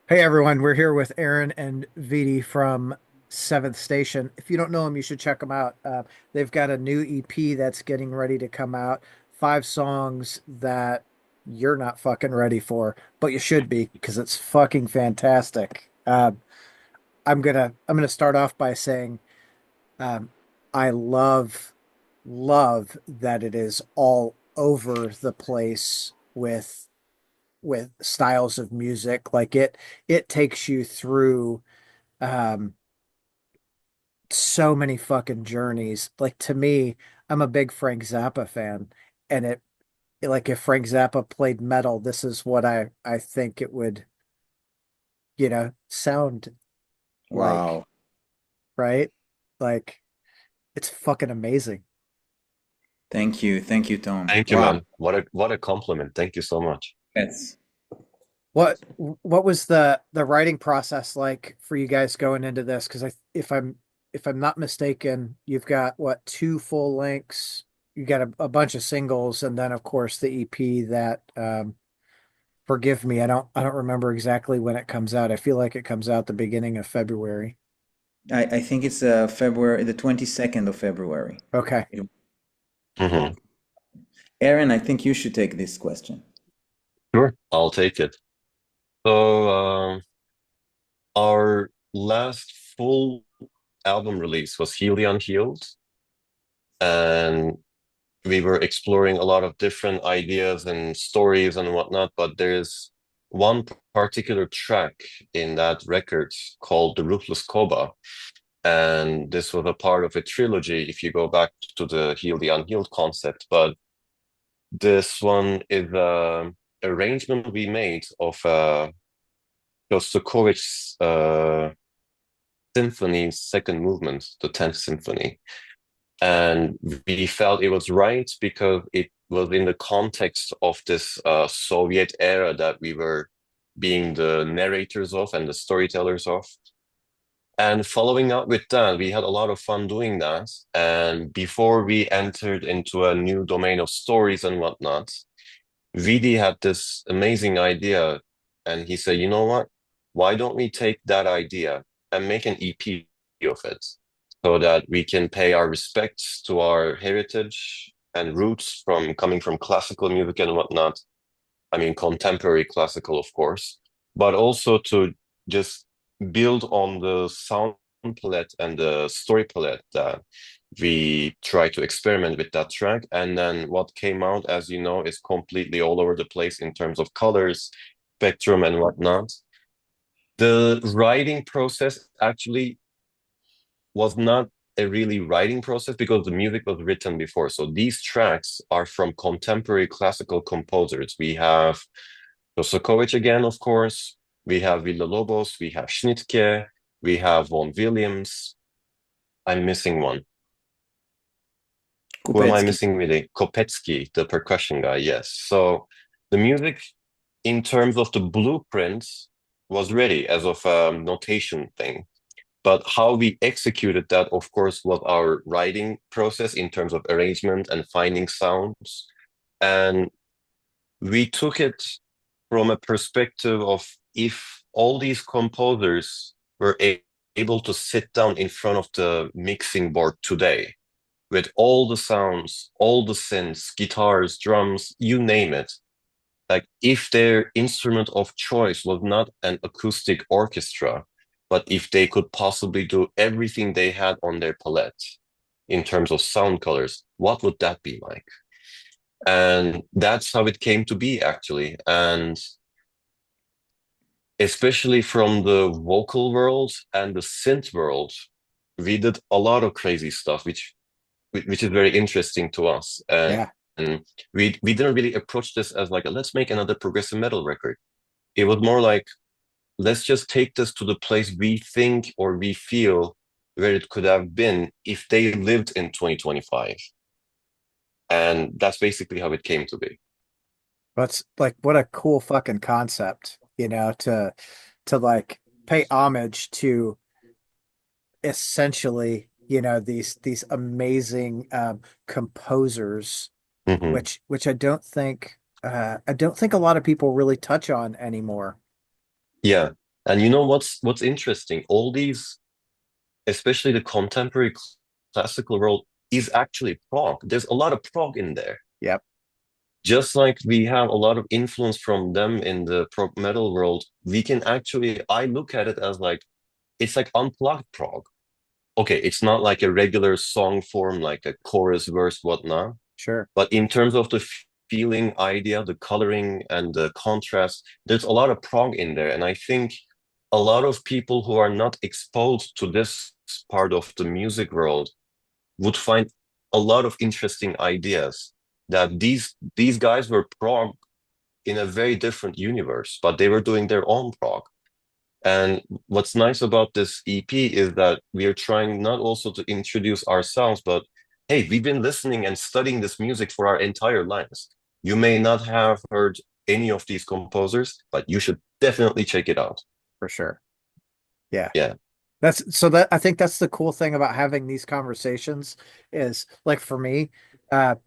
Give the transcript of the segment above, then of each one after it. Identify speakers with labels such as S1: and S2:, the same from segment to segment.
S1: Hey everyone, we're here with Eren and Vidi from Seventh Station. If you don't know them, you should check them out. They've got a new EP that's getting ready to come out. 5 songs that you're not fucking ready for, but you should be because it's fucking fantastic. I'm gonna start off by saying um, I love that it is all over the place with styles of music. Like it takes you through um so many fucking journeys. Like to me, I'm a big Frank Zappa fan, and it like if Frank Zappa played metal, this is what I think it would, sound like,
S2: Wow.
S1: right? Like it's fucking amazing.
S2: Thank you. Thank you, Tom.
S3: Thank you,
S2: Wow.
S3: man. What a compliment. Thank you so much.
S2: That's
S1: What what was the writing process like for you guys going into this? Because if I'm not mistaken, you've got what, two full lengths, you got a bunch of singles, and then of course the EP that forgive me, I don't remember exactly when it comes out. I feel like it comes out the beginning of February.
S2: I think it's February, the 22nd of February.
S1: Okay.
S2: It-
S3: Hmm.
S2: Aaron, I think you should take this question.
S3: Sure, I'll take it. So, our last full album release was Heal the Unhealed, and we were exploring a lot of different ideas and stories and whatnot, but there's one particular track in that record called The Ruthless Koba, and this was a part of a trilogy if you go back to the Heal the Unhealed concept, but this one is arrangement we made of Shostakovich's symphony's second movement, the 10th symphony. And we felt it was right because it was in the context of this Soviet era that we were being the narrators of and the storytellers of. And following up with that, we had a lot of fun doing that. And before we entered into a new domain of stories and whatnot, Vidi had this amazing idea, and he said, "You know what? Why don't we take that idea and make an EP of it so that we can pay our respects to our heritage and roots from coming from classical music and whatnot. I mean, contemporary classical, of course, but also to just build on the sound palette and the story palette that we try to experiment with that track. And then what came out, as you know, is completely all over the place in terms of colors, spectrum, and whatnot. The writing process actually was not a really writing process because the music was written before. So these tracks are from contemporary classical composers. We have Shostakovich again, of course. We have Villa-Lobos, we have Schnittke, we have Vaughan Williams. I'm missing one. Who am I
S2: Kupetsky.
S3: missing really? Kopetsky, the percussion guy, yes. So the music in terms of the blueprints was ready as of a notation thing. But how we executed that, of course, was our writing process in terms of arrangement and finding sounds. And we took it from a perspective of if all these composers were able to sit down in front of the mixing board today with all the sounds, all the synths, guitars, drums, you name it, like if their instrument of choice was not an acoustic orchestra, but if they could possibly do everything they had on their palette in terms of sound colors, what would that be like? And that's how it came to be, actually. And especially from the vocal world and the synth world, we did a lot of crazy stuff, which is very interesting to us.
S1: Yeah.
S3: And we didn't really approach this as like, let's make another progressive metal record. It was more like, let's just take this to the place we think or we feel where it could have been if they lived in 2025. And that's basically how it came to be.
S1: That's like what a cool fucking concept, to like pay homage to essentially, these amazing composers,
S3: Hmm.
S1: which I don't think a lot of people really touch on anymore.
S3: Yeah. And you know what's interesting? All these, especially the contemporary classical world, is actually prog. There's a lot of prog in there.
S1: Yep,
S3: Just like we have a lot of influence from them in the prog metal world, we can actually, I look at it as like, it's like unplugged prog. Okay, it's not like a regular song form, like a chorus, verse, whatnot.
S1: sure,
S3: But in terms of the feeling idea, the coloring and the contrast, there's a lot of prog in there. And I think a lot of people who are not exposed to this part of the music world would find a lot of interesting ideas that these guys were prog in a very different universe, but they were doing their own prog. And what's nice about this EP is that we are trying not also to introduce ourselves, but hey, we've been listening and studying this music for our entire lives. You may not have heard any of these composers, but you should definitely check it out.
S1: for sure. Yeah.
S3: Yeah.
S1: That I think that's the cool thing about having these conversations is like for me,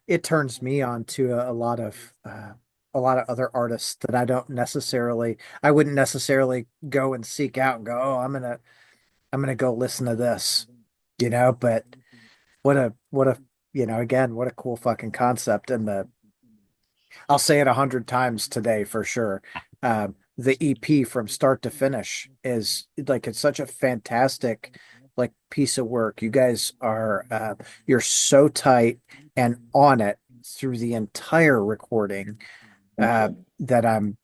S1: it turns me on to a lot of other artists that I wouldn't necessarily go and seek out and go, oh, I'm gonna go listen to this, but what a again, what a cool fucking concept. And I'll say it 100 times today for sure. The EP from start to finish is like it's such a fantastic like piece of work. You guys are you're so tight and on it through the entire recording that I'm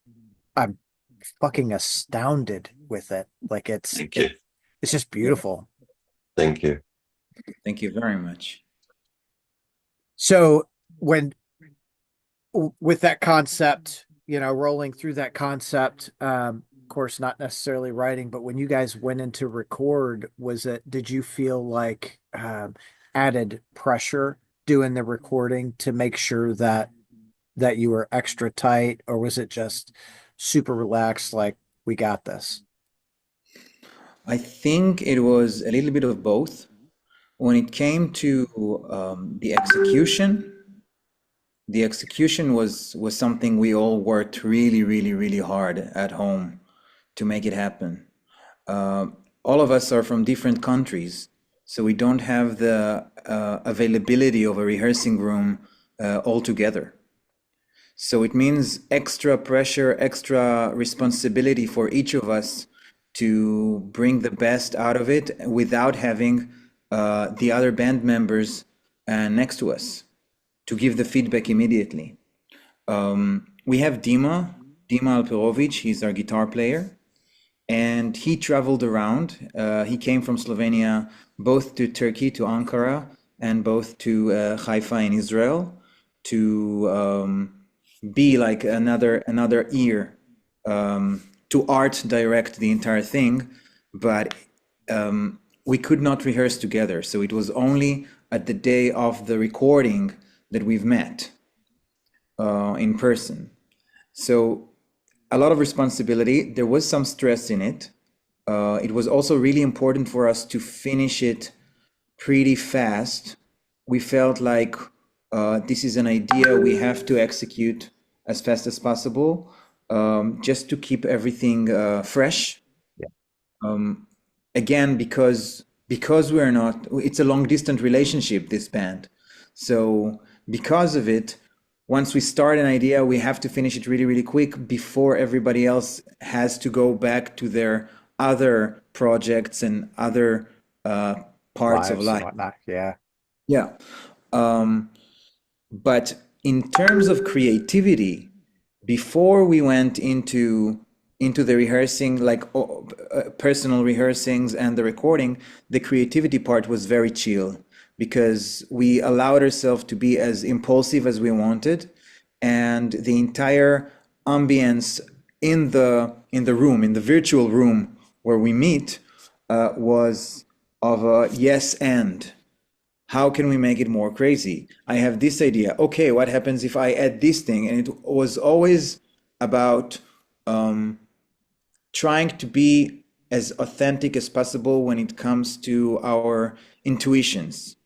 S1: fucking astounded with it. Like
S3: Thank you.
S1: it's just beautiful.
S3: Thank you.
S2: Thank you very much.
S1: So when with that concept, rolling through that concept, of course, not necessarily writing, but when you guys went into record, did you feel like added pressure doing the recording to make sure that you were extra tight, or was it just super relaxed, like we got this?
S2: I think it was a little bit of both. When it came to the execution was something we all worked really, really, really hard at home to make it happen. Uh, all of us are from different countries, so we don't have the availability of a rehearsing room all together. So it means extra pressure, extra responsibility for each of us to bring the best out of it without having the other band members next to us to give the feedback immediately. We have Dima Alperovic, he's our guitar player, and he traveled around. He came from Slovenia both to Turkey, to Ankara, and both to Haifa in Israel to be like another ear to art direct the entire thing, but we could not rehearse together. So it was only at the day of the recording that we've met in person. So a lot of responsibility. There was some stress in it. It was also really important for us to finish it pretty fast. We felt like this is an idea we have to execute as fast as possible, just to keep everything fresh.
S1: Yeah.
S2: Again, because we're not, it's a long distance relationship, this band. So because of it, once we start an idea, we have to finish it really, really quick before everybody else has to go back to their other projects and other parts of
S1: Lives and
S2: life.
S1: whatnot. Yeah.
S2: Yeah. But in terms of creativity, before we went into the rehearsing, like personal rehearsings and the recording, the creativity part was very chill because we allowed ourselves to be as impulsive as we wanted, and the entire ambience in the room, in the virtual room where we meet, was of a yes and. How can we make it more crazy? I have this idea. Okay, what happens if I add this thing? And it was always about trying to be as authentic as possible when it comes to our intuitions.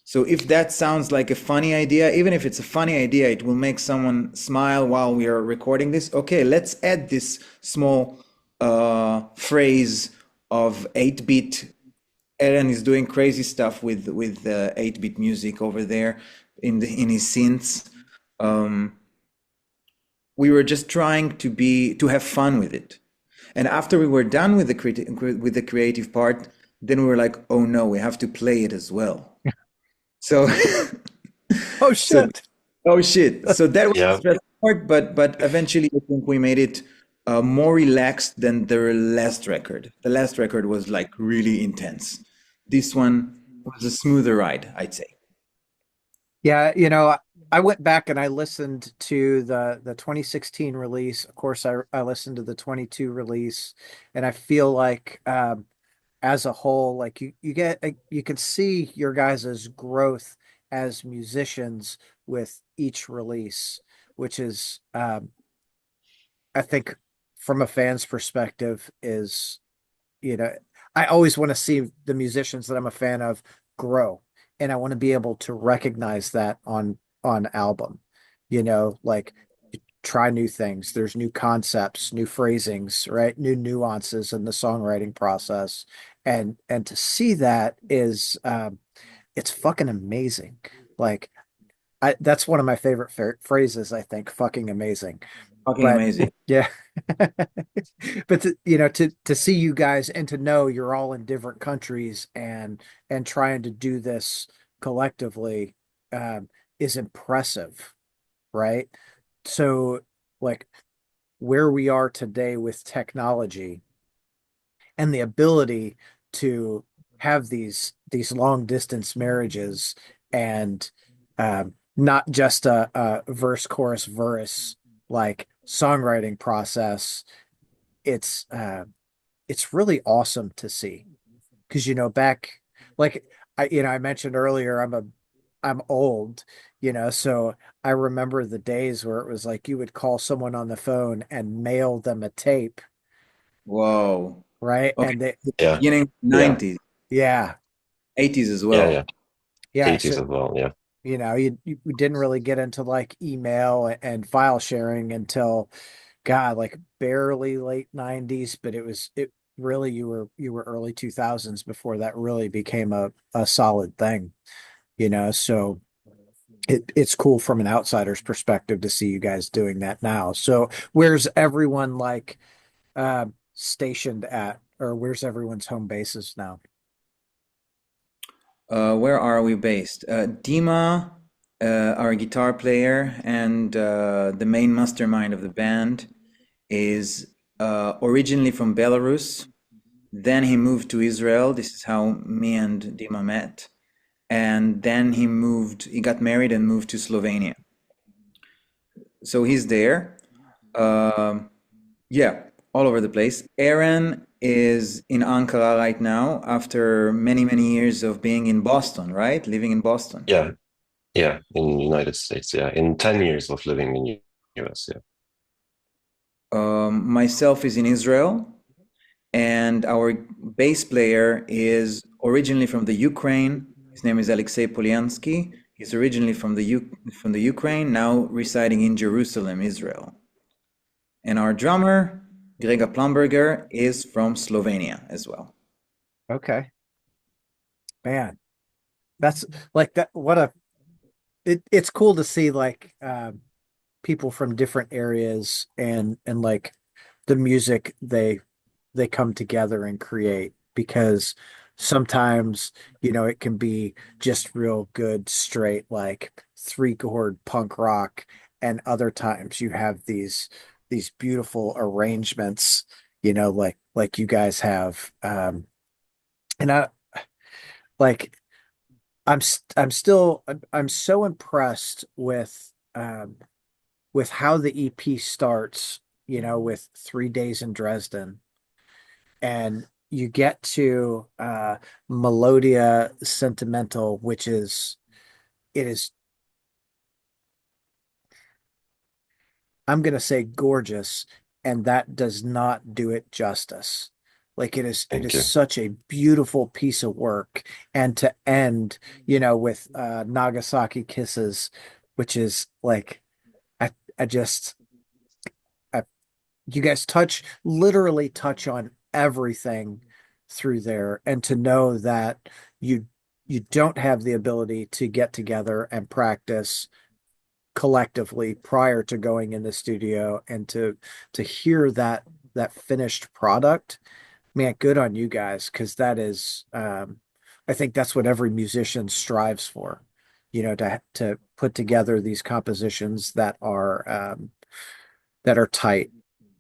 S2: So if that sounds like a funny idea, even if it's a funny idea, it will make someone smile while we are recording this. Okay, let's add this small phrase of 8-bit. Eren is doing crazy stuff with 8-bit music over there in his synths. Um, we were just trying to have fun with it. And after we were done with the creative part, then we were like, oh no, we have to play it as well. So
S1: Oh
S2: so
S1: shit.
S2: oh shit. So that was the
S3: Yeah.
S2: stressful part, but eventually I think we made it more relaxed than the last record. The last record was like really intense. This one was a smoother ride, I'd say.
S1: Yeah, I went back and I listened to the 2016 release. Of course, I listened to the 22 release, and I feel like as a whole, like you can see your guys' growth as musicians with each release, which is I think from a fan's perspective is you know, I always want to see the musicians that I'm a fan of grow, and I want to be able to recognize that on album. Like try new things. There's new concepts, new phrasings, right? New nuances in the songwriting process, and to see that is it's fucking amazing. Like that's one of my favorite phrases. I think fucking amazing.
S2: Fucking
S1: But
S2: amazing.
S1: yeah. But to see you guys and to know you're all in different countries and trying to do this collectively is impressive, right? So like where we are today with technology and the ability to have these long distance marriages and not just a verse chorus verse like songwriting process. It's uh it's really awesome to see because back like I mentioned earlier I'm old, so I remember the days where it was like you would call someone on the phone and mail them a tape,
S2: Whoa.
S1: right?
S2: Okay.
S1: And they
S3: Yeah.
S2: Beginning
S3: Yeah.
S2: 90s,
S1: yeah,
S2: 80s as
S3: Yeah. Yeah.
S2: well.
S1: yeah,
S3: 80s
S1: so
S3: as well. Yeah.
S1: you didn't really get into like email and file sharing until God, like barely late 90s, but it really you were early 2000s before that really became a solid thing, so it's cool from an outsider's perspective to see you guys doing that now. So where's everyone like stationed at, or where's everyone's home bases now?
S2: Where are we based? Dima, our guitar player and the main mastermind of the band, is originally from Belarus. Then he moved to Israel. This is how me and Dima met. And then he got married and moved to Slovenia. So he's there. Um, yeah, all over the place. Aaron is in Ankara right now after many, many years of being in Boston, right? Living in Boston.
S3: Yeah. Yeah. In United States. Yeah. In 10 years of living in US. Yeah.
S2: Myself is in Israel, and our bass player is originally from the Ukraine. His name is Alexei Polyansky. He's originally from the Ukraine, now residing in Jerusalem, Israel. And our drummer, Grega Plumberger, is from Slovenia as well.
S1: Okay, man, that's like that. It's cool to see like people from different areas and like the music they come together and create because sometimes it can be just real good straight like three chord punk rock, and other times you have these beautiful arrangements, like you guys have, and I like I'm so impressed with how the EP starts, with 3 days in Dresden, and you get to Melodia Sentimental, which it is, I'm gonna say gorgeous, and that does not do it justice. Like it
S3: Thank
S1: is
S3: you.
S1: such a beautiful piece of work. And to end, with Nagasaki Kisses, which is like I I just you guys literally touch on everything through there, and to know that you you don't have the ability to get together and practice collectively prior to going in the studio, and to hear that finished product, man, good on you guys, because that is I think that's what every musician strives for, to put together these compositions that are tight,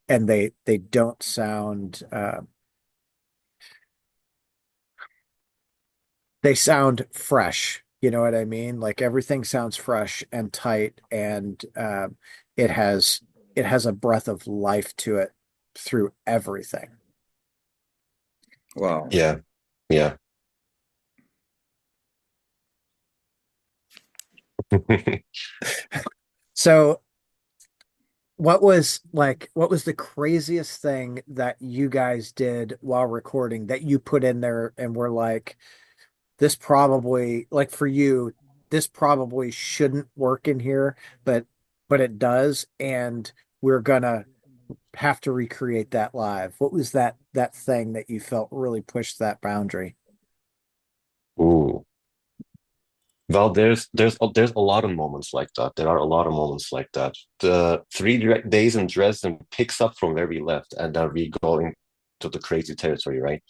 S1: and they don't sound they sound fresh. You know what I mean? Like everything sounds fresh and tight, and it has it has a breath of life to it through everything.
S2: Wow.
S3: Yeah, yeah.
S1: So, what was the craziest thing that you guys did while recording that you put in there and were like, this probably, like for you, this probably shouldn't work in here, but it does, and we're gonna have to recreate that live. What was that thing that you felt really pushed that boundary?
S3: Ooh. Well, there's a lot of moments like that. There are a lot of moments like that. The days in Dresden picks up from where we left, and then we go into the crazy territory, right?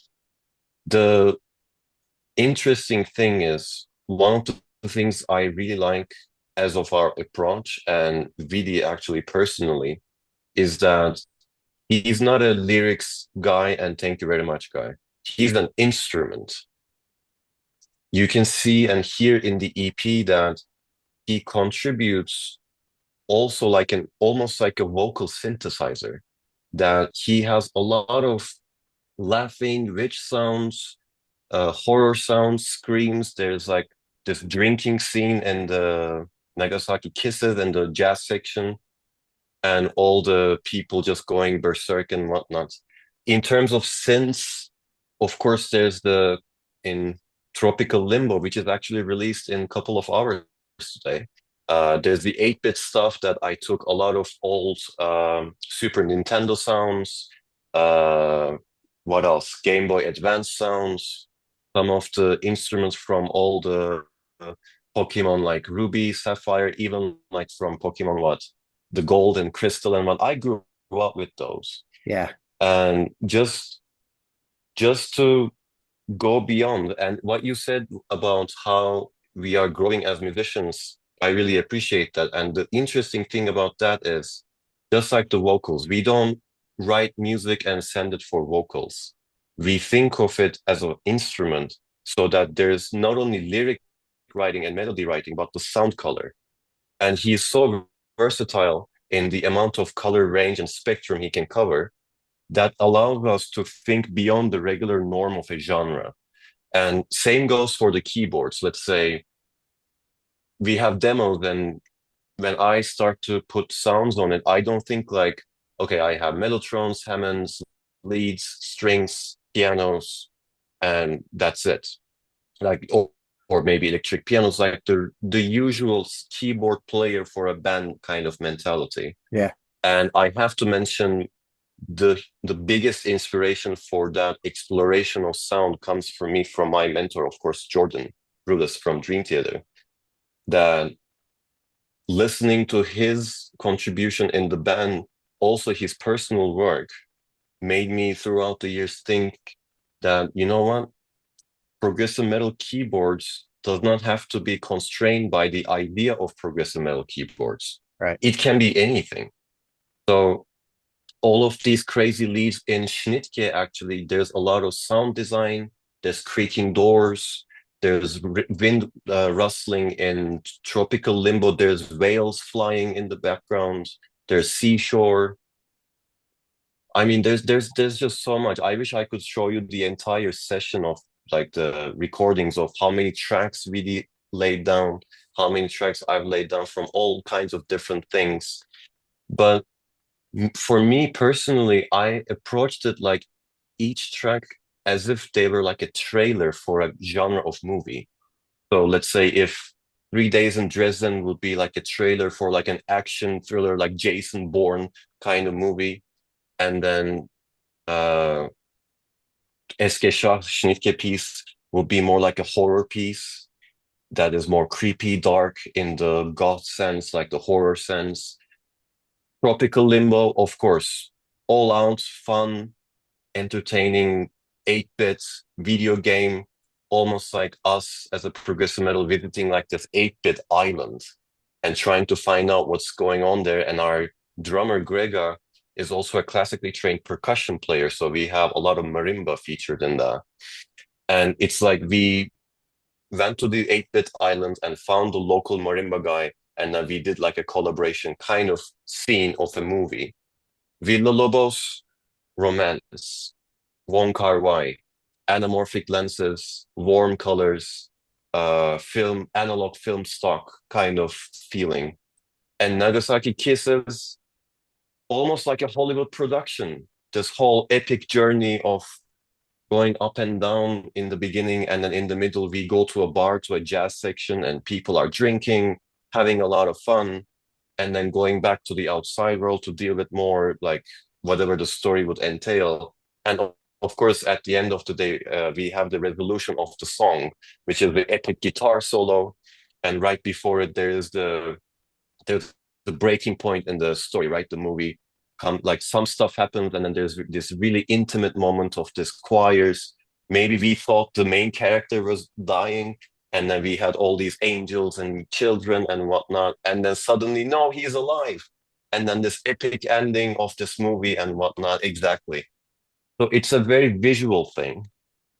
S3: The interesting thing is one of the things I really like as of our approach, and Vidi actually personally, is that he's not a lyrics guy and thank you very much guy. He's an instrument. You can see and hear in the EP that he contributes also like an almost like a vocal synthesizer, that he has a lot of laughing, rich sounds, horror sounds, screams. There's like this drinking scene in the Nagasaki Kisses and the jazz section, and all the people just going berserk and whatnot. In terms of synths, of course, there's the in Tropical Limbo, which is actually released in a couple of hours today. There's the 8-bit stuff that I took a lot of old Super Nintendo sounds. Uh, what else? Game Boy Advance sounds. Some of the instruments from all the Pokemon like Ruby, Sapphire, even like from Pokemon what? The Gold and Crystal and what I grew up with those.
S1: Yeah,
S3: And just to go beyond and what you said about how we are growing as musicians, I really appreciate that. And the interesting thing about that is just like the vocals, we don't write music and send it for vocals. We think of it as an instrument, so that there's not only lyric writing and melody writing, but the sound color. And he's so versatile in the amount of color range and spectrum he can cover, that allows us to think beyond the regular norm of a genre. And same goes for the keyboards. Let's say we have demos, and when I start to put sounds on it, I don't think like, okay, I have mellotrons, Hammonds, leads, strings, pianos, and that's it. Like, or maybe electric pianos, like the usual keyboard player for a band kind of mentality.
S1: yeah,
S3: And I have to mention the biggest inspiration for that exploration of sound comes from me, from my mentor, of course, Jordan Brulis from Dream Theater. That listening to his contribution in the band, also his personal work, made me throughout the years think that, you know what, progressive metal keyboards does not have to be constrained by the idea of progressive metal keyboards.
S1: right.
S3: It can be anything. So all of these crazy leads in Schnittke, actually, there's a lot of sound design, there's creaking doors, there's wind rustling in Tropical Limbo, there's whales flying in the background, there's seashore. I mean, there's just so much. I wish I could show you the entire session of like the recordings of how many tracks we laid down, how many tracks I've laid down from all kinds of different things. But for me personally, I approached it like each track as if they were like a trailer for a genre of movie. So let's say if 3 Days in Dresden would be like a trailer for like an action thriller, like Jason Bourne kind of movie. and then uh Eske Schnittke piece will be more like a horror piece that is more creepy, dark in the goth sense, like the horror sense. Tropical Limbo, of course, all out fun, entertaining 8-bit video game, almost like us as a progressive metal visiting like this 8-bit island and trying to find out what's going on there. And our drummer Grega is also a classically trained percussion player, so we have a lot of marimba featured in that. And it's like we went to the 8-bit island and found the local marimba guy, and then we did like a collaboration kind of scene of a movie. Villa Lobos, romance, Wong Kar-wai, anamorphic lenses, warm colors, film, analog film stock kind of feeling. And Nagasaki Kisses, almost like a Hollywood production. This whole epic journey of going up and down in the beginning, and then in the middle, we go to a bar, to a jazz section, and people are drinking, having a lot of fun, and then going back to the outside world to deal with more like whatever the story would entail. And of course, at the end of the day, we have the resolution of the song, which is the epic guitar solo. And right before it, there's the breaking point in the story, right? The movie come like some stuff happens, and then there's this really intimate moment of this choirs. Maybe we thought the main character was dying, and then we had all these angels and children and whatnot, and then suddenly, no, he's alive. And then this epic ending of this movie and whatnot. Exactly. So it's a very visual thing,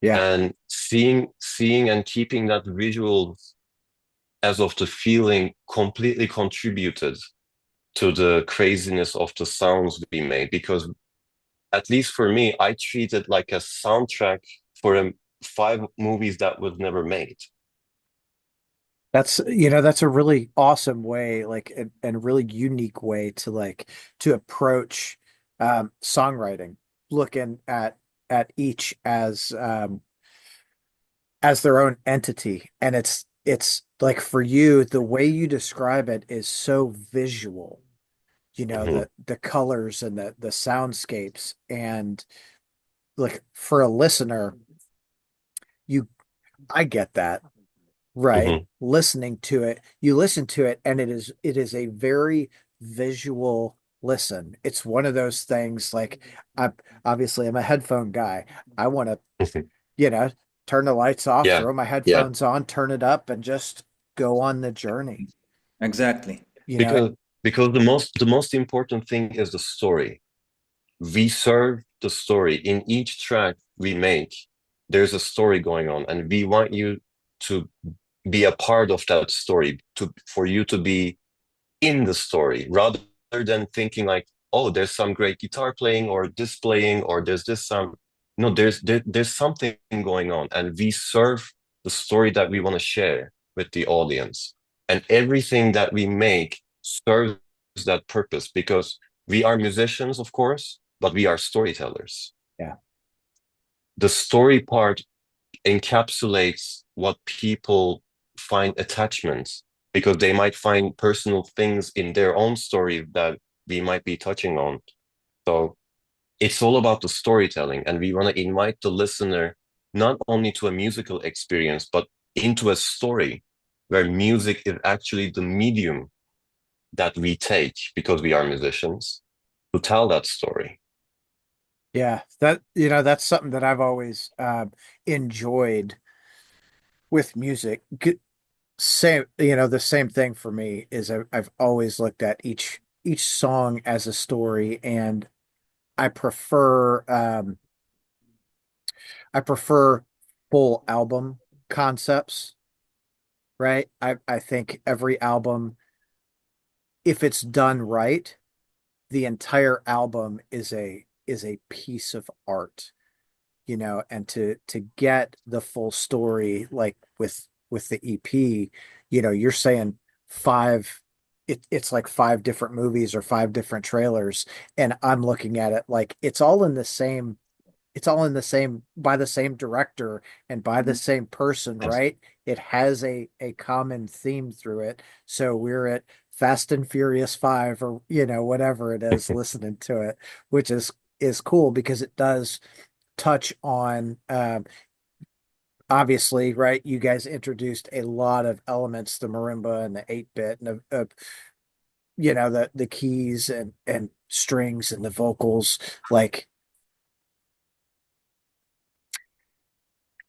S1: Yeah.
S3: and seeing and keeping that visual as of the feeling completely contributed to the craziness of the sounds we made, because at least for me, I treat it like a soundtrack for five movies that was never made.
S1: That's a really awesome way, like, and really unique way to to approach songwriting, looking at each as their own entity. And it's like for you, the way you describe it is so visual,
S3: Mhm,
S1: the colors and the soundscapes. And like for a listener, you I get that. Right.
S3: mhm,
S1: Listening to it, you listen to it, and it is a very visual listen. It's one of those things like I obviously I'm a headphone guy. I want to,
S3: mhm.
S1: you know, turn the lights off,
S3: Yeah,
S1: throw my
S3: yeah.
S1: headphones on, turn it up, and just go on the journey.
S2: Exactly.
S1: You know,
S3: Because the most important thing is the story. We serve the story in each track we make. There's a story going on, and we want you to be a part of that story, to for you to be in the story rather than thinking like, oh, there's some great guitar playing or this playing or there's this some. No, there's something going on, and we serve the story that we want to share with the audience. And everything that we make serves that purpose, because we are musicians, of course, but we are storytellers.
S1: yeah.
S3: The story part encapsulates what people find attachments, because they might find personal things in their own story that we might be touching on. So it's all about the storytelling, and we want to invite the listener not only to a musical experience, but into a story where music is actually the medium that we take, because we are musicians, to tell that story.
S1: Yeah, that's something that I've always enjoyed with music. Same, the same thing for me is I've always looked at each song as a story, and I prefer um I prefer full album concepts, right? I think every album, if it's done right, the entire album is a piece of art, and to get the full story, like with the EP, you're saying five it's like five different movies or five different trailers, and I'm looking at it like it's all in the same by the same director and by the same person,
S3: Yes.
S1: right? It has a common theme through it. So we're at Fast and Furious 5, or whatever it is, listening to it, which is is cool because it does touch on obviously, right? You guys introduced a lot of elements, the marimba and the 8-bit and the keys and strings and the vocals. Like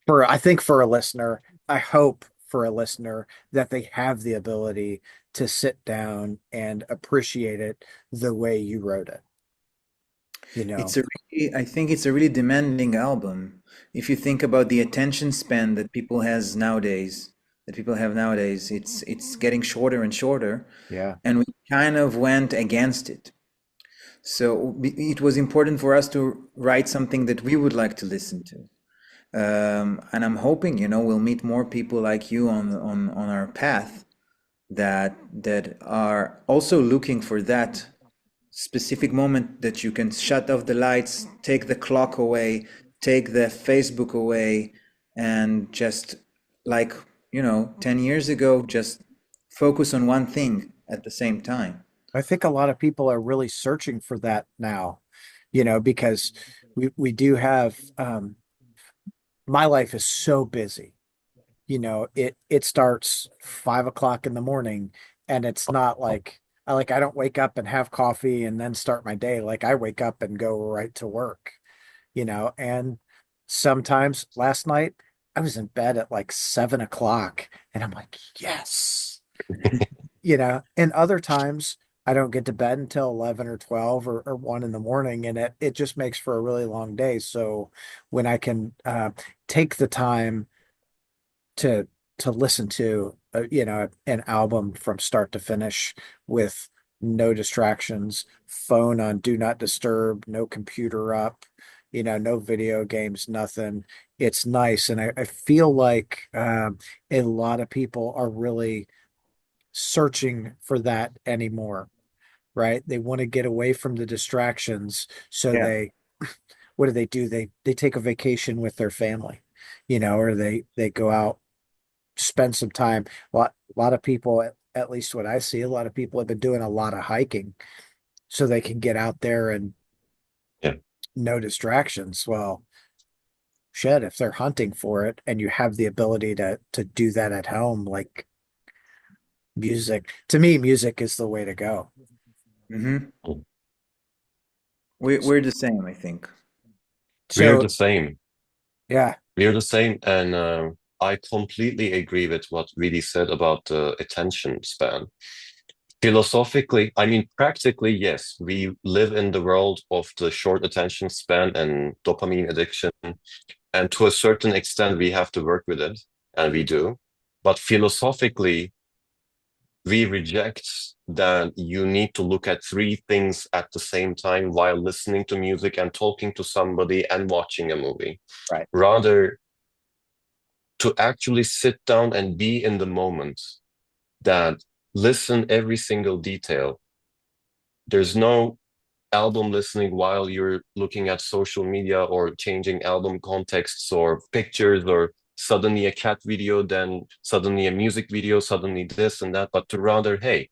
S1: I think for a listener, I hope for a listener that they have the ability to sit down and appreciate it the way you wrote it, you know.
S2: I think it's a really demanding album. If you think about the attention span that people have nowadays, it's getting shorter and shorter,
S1: Yeah.
S2: and we kind of went against it. So it was important for us to write something that we would like to listen to. And I'm hoping, we'll meet more people like you on our path that are also looking for that specific moment that you can shut off the lights, take the clock away, take the Facebook away, and just like, 10 years ago, just focus on one thing at the same time.
S1: I think a lot of people are really searching for that now, because we do have my life is so busy. It starts 5 o'clock in the morning, and it's not like I don't wake up and have coffee and then start my day. Like I wake up and go right to work, and sometimes last night I was in bed at like 7 o'clock and I'm like, yes, and other times I don't get to bed until 11 or 12 or 1 in the morning, and it just makes for a really long day. So when I can take the time to listen to an album from start to finish with no distractions, phone on do not disturb, no computer up, no video games, nothing. It's nice, and I feel like a lot of people are really searching for that anymore, right? They want to get away from the distractions, so
S2: Yeah.
S1: they what do? They take a vacation with their family, or they go out, spend some time. A lot of people, at least what I see, a lot of people have been doing a lot of hiking so they can get out there and
S3: Yeah.
S1: no distractions. Well, shit, if they're hunting for it and you have the ability to do that at home, like music, to me, music is the way to go.
S2: Hmm. We're the same, I think.
S3: We're
S1: So
S3: the same.
S1: yeah,
S3: We're the same. And I completely agree with what Vidi said about the attention span. Philosophically, I mean, practically, yes, we live in the world of the short attention span and dopamine addiction. And to a certain extent, we have to work with it, and we do. But philosophically, we reject that you need to look at three things at the same time while listening to music and talking to somebody and watching a movie.
S1: right.
S3: Rather, to actually sit down and be in the moment, that listen every single detail. There's no album listening while you're looking at social media or changing album contexts or pictures or suddenly a cat video, then suddenly a music video, suddenly this and that, but to rather, hey,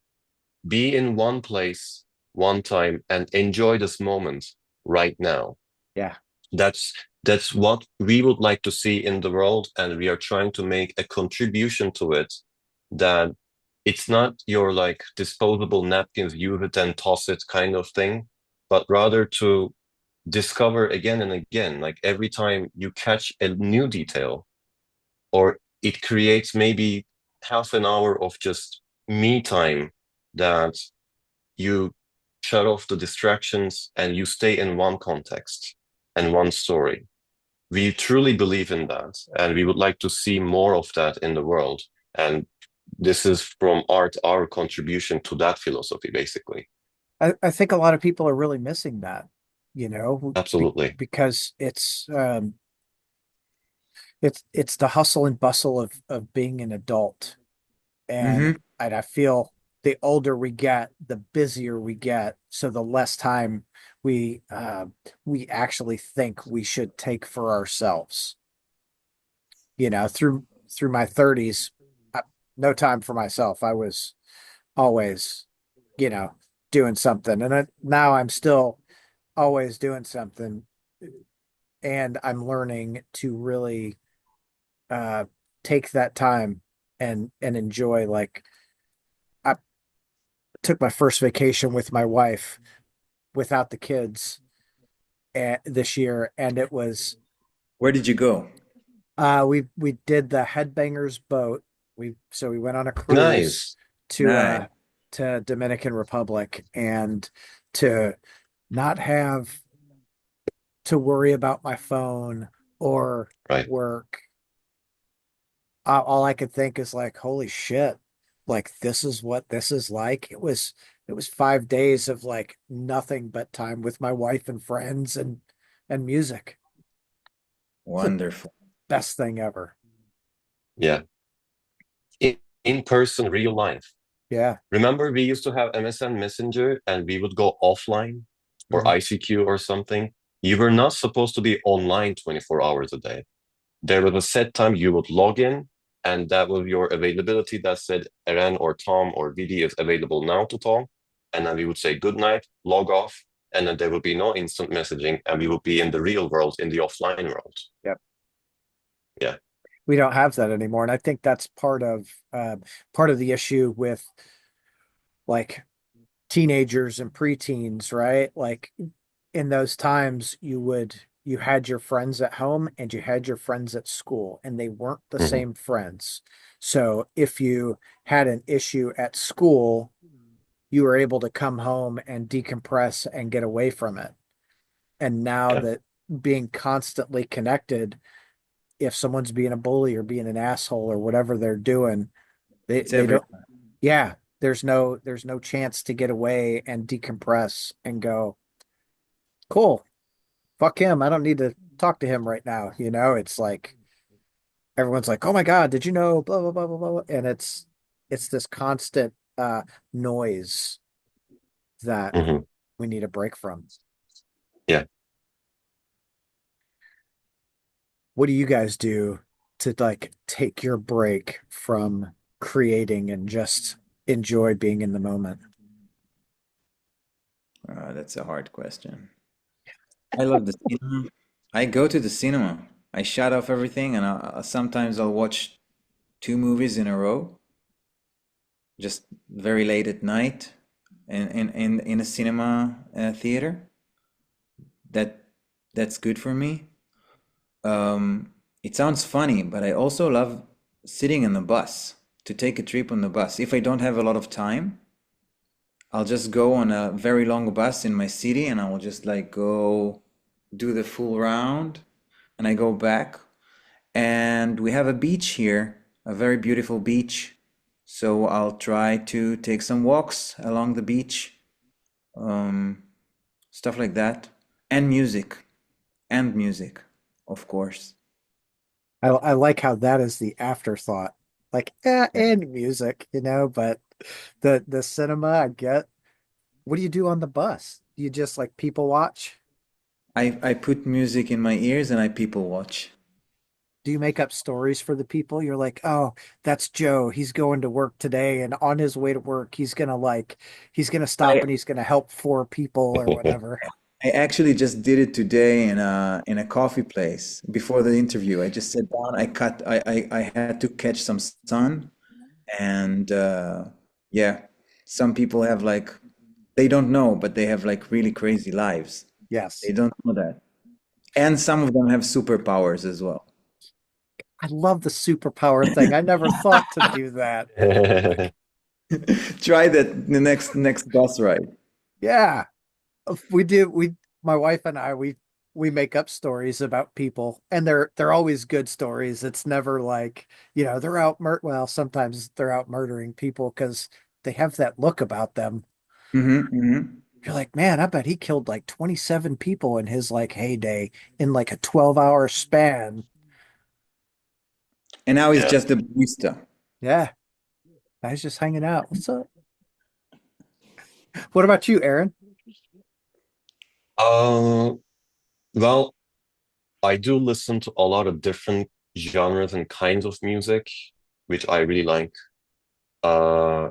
S3: be in one place, one time, and enjoy this moment right now.
S1: Yeah.
S3: That's that's what we would like to see in the world, and we are trying to make a contribution to it. That it's not your like disposable napkins, use it and toss it kind of thing, but rather to discover again and again. Like every time you catch a new detail, or it creates maybe half an hour of just me time that you shut off the distractions and you stay in one context and one story. We truly believe in that, and we would like to see more of that in the world. And this is from art, our contribution to that philosophy, basically.
S1: I think a lot of people are really missing that,
S3: Absolutely.
S1: because it's the hustle and bustle of being an adult. And
S2: Hmm.
S1: I feel the older we get, the busier we get, so the less time we actually think we should take for ourselves. Through my 30s, no time for myself. I was always, you know, doing something. And now I'm still always doing something, and I'm learning to really uh take that time and enjoy. Like, I took my first vacation with my wife without the kids this year, and it was
S2: Where did you go?
S1: we did the Headbangers boat. We went on a cruise
S3: Nice.
S1: to
S2: Nice.
S1: Dominican Republic, and to not have to worry about my phone or
S3: Right.
S1: work. All I could think is like, holy shit, like this is what this is like. It was 5 days of like nothing but time with my wife and friends and music. It's the
S2: Wonderful.
S1: best thing ever.
S3: Yeah. In person, real life.
S1: Yeah.
S3: Remember, we used to have MSN Messenger and we would go offline or
S1: Mhm.
S3: ICQ or something. You were not supposed to be online 24 hours a day. There was a set time you would log in, and that was your availability that said Eren or Tom or Vidi is available now to talk. And then we would say good night, log off, and then there would be no instant messaging, and we would be in the real world, in the offline world.
S1: Yep.
S3: Yeah.
S1: We don't have that anymore, and I think that's part of the issue with like teenagers and preteens, right? Like in those times, you had your friends at home and you had your friends at school, and they weren't the
S3: Hmm.
S1: same friends. So if you had an issue at school, you were able to come home and decompress and get away from it. And now
S3: Yeah.
S1: that being constantly connected, if someone's being a bully or being an asshole or whatever they're doing,
S2: It's
S1: they
S2: every
S1: don't, yeah, there's no chance to get away and decompress and go, cool, fuck him. I don't need to talk to him right now. It's like everyone's like, oh my God, did you know? Blah blah blah blah blah. And it's this constant noise that
S3: Hmm.
S1: we need a break from.
S3: Yeah.
S1: What do you guys do to like take your break from creating and just enjoy being in the moment?
S2: That's a hard question. I love the cinema. I go to the cinema. I shut off everything, and sometimes I'll watch two movies in a row, just very late at night, in a cinema theater. That that's good for me. It sounds funny, but I also love sitting in the bus to take a trip on the bus. If I don't have a lot of time, I'll just go on a very long bus in my city and I will just like go do the full round and I go back. And we have a beach here, a very beautiful beach. So I'll try to take some walks along the beach, um, stuff like that. And music, of course.
S1: I like how that is the afterthought. Like,
S2: Yeah.
S1: and music, but the cinema, I get. What do you do on the bus? You just like people watch?
S2: I put music in my ears and I people watch.
S1: Do you make up stories for the people? You're like, oh, that's Joe. He's going to work today, and on his way to work, he's gonna stop
S2: I
S1: and he's gonna help four people or whatever.
S2: I actually just did it today in a coffee place before the interview. I just sat down, I had to catch some sun and yeah, some people have like they don't know, but they have like really crazy lives.
S1: Yes.
S2: They don't know that. And some of them have superpowers as well.
S1: I love the superpower thing. I never thought to do that.
S2: Try that the next bus ride.
S1: Yeah. We do. My wife and I, we make up stories about people, and they're always good stories. It's never like, they're well, sometimes they're out murdering people because they have that look about them.
S2: Hmm.
S1: You're like, man, I bet he killed like 27 people in his like heyday in like a 12-hour span.
S2: And now he's
S3: Yeah.
S2: just a barista.
S1: Yeah. I was just hanging out. What's up? What about you, Aaron?
S3: Uh, well, I do listen to a lot of different genres and kinds of music, which I really like.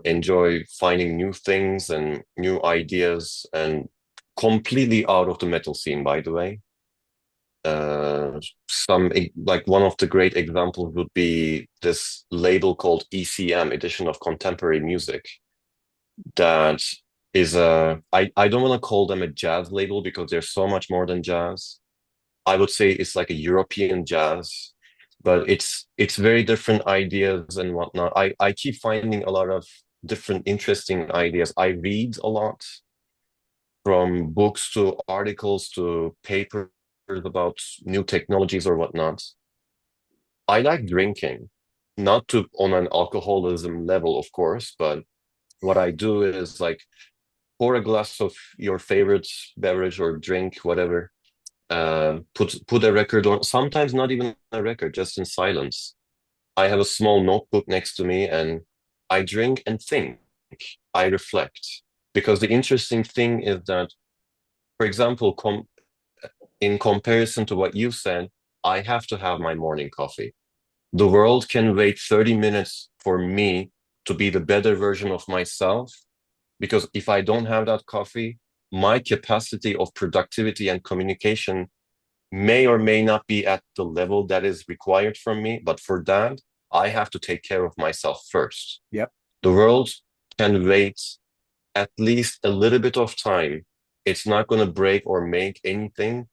S3: Enjoy finding new things and new ideas and completely out of the metal scene, by the way. Some like one of the great examples would be this label called ECM, Edition of Contemporary Music, that is I don't want to call them a jazz label because they're so much more than jazz. I would say it's like a European jazz, but it's very different ideas and whatnot. I keep finding a lot of different interesting ideas. I read a lot, from books to articles to papers about new technologies or whatnot. I like drinking, not to on an alcoholism level, of course, but what I do is like pour a glass of your favorite beverage or drink, whatever. Put a record on, sometimes not even a record, just in silence. I have a small notebook next to me and I drink and think. I reflect. Because the interesting thing is that, for example, in comparison to what you said, I have to have my morning coffee. The world can wait 30 minutes for me to be the better version of myself, because if I don't have that coffee, my capacity of productivity and communication may or may not be at the level that is required from me. But for that, I have to take care of myself first.
S1: Yep.
S3: The world can wait at least a little bit of time. It's not going to break or make anything.